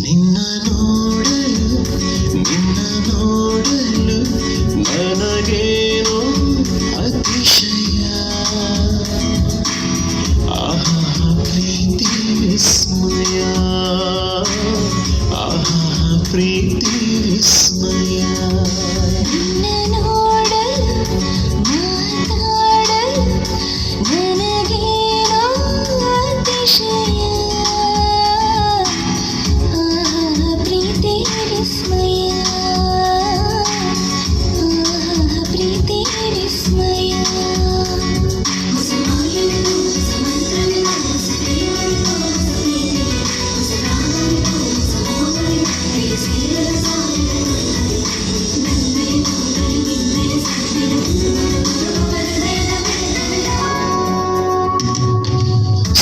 ನಿನ್ನ ನೋಡಲು ನನಗೇನೋ ಅತಿಶಯ. ಆಹಾ ಪ್ರೀತಿ ವಿಸ್ಮಯ, ಆಹಾ ಪ್ರೀತಿ ವಿಸ್ಮಯ.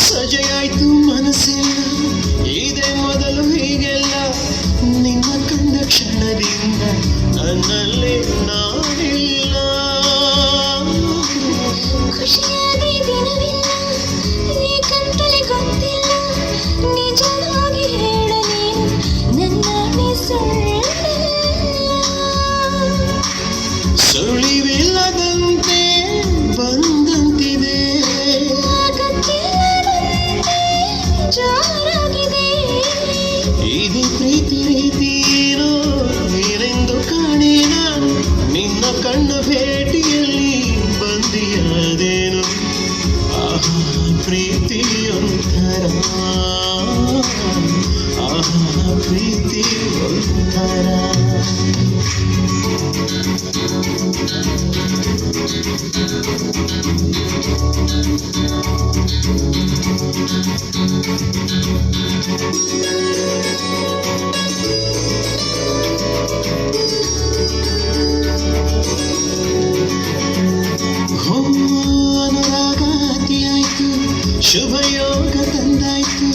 ಸಜೆಯಾಯ್ತು ಮನಸ್ಸೆಲ್ಲ, ಇದೇ ಮೊದಲು ಹೀಗೆಲ್ಲ. ನಿನ್ನ ಕಂಡ ಕ್ಷಣದಿಂದ ನನ್ನಲ್ಲಿ ನಾನಿಲ್ಲ. ಖುಷಿಯಾದ ದಿನವಿಲ್ಲ, ಏಕಂತಲೇ ಗೊತ್ತಿಲ್ಲ. ನಿಜವಾಗಿ ಹೇಳು ನೀನು, ನನ್ನಾಣೆ ಸುಳಿವಿಲ್ಲದಂತೆ ಬಂದಂತಿದೆ, ಜೋರಾಗಿದೆ. ಇದು ಪ್ರೀತಿ ರೀತಿಯೇನೋ ಏನೆಂದು ಕಾಣೆ ನಾನು. ನಿನ್ನ ಕಣ್ಣ ಭೇಟಿಯಲ್ಲಿ ಬಂದಿಯಾದೇನು. ಆಹಾ ಪ್ರೀತಿ ಒಂಥರ, ಆಹಾ ಪ್ರೀತಿ ಒಂಥರ. ಅನುರಾಗಾತಿಯಾಯ್ತು, ಶುಭಯೋಗ ತಂದಾಯ್ತು.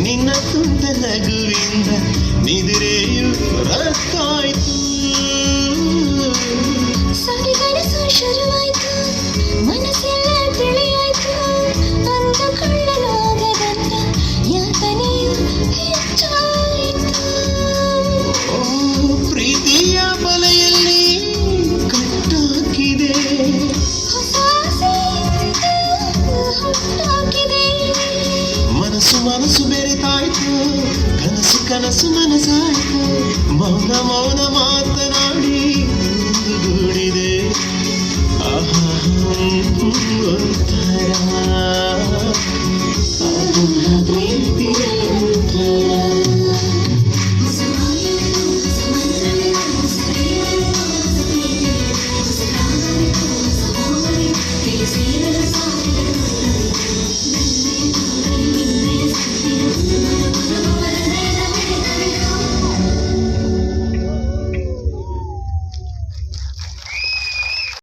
ನಿನ್ನ ತುಂಟ ನಗುವಿಂದ ನಿದಿರೆಯು ರಕ್ತಾಯ್ತು. ಸರಿಗನಸು ಶುರುವಾಯ್ತು, ಮನಸ್ಸೆಲ್ಲ ತಿಳಿಯಾಯ್ತು. ಅಂದುಕೊಳ್ಳಲಾಗದಂತ ಯಾತನೆಯು ಹೆಚ್ಚಾಯಿತು. ಓ ಪ್ರೀತಿಯ ಬಲೆಯಲ್ಲಿ ಕಟ್ಟಾಕಿದೆ, ಹೊಸ ಹುಟ್ಟಾಕಿದೆ. ಮನಸ್ಸು ಬೆರೆತಾಯ್ತು, ಕನಸು ಮನಸ್ಸಾಯ್ತು. ಮೌನ ಮಾತನಾಡಿ ಒಂದುಗೂಡಿದೆ. ಆಹಾ ಒಂಥರ, ಆಹಾ ಪ್ರೀತಿ ಒಂಥರ.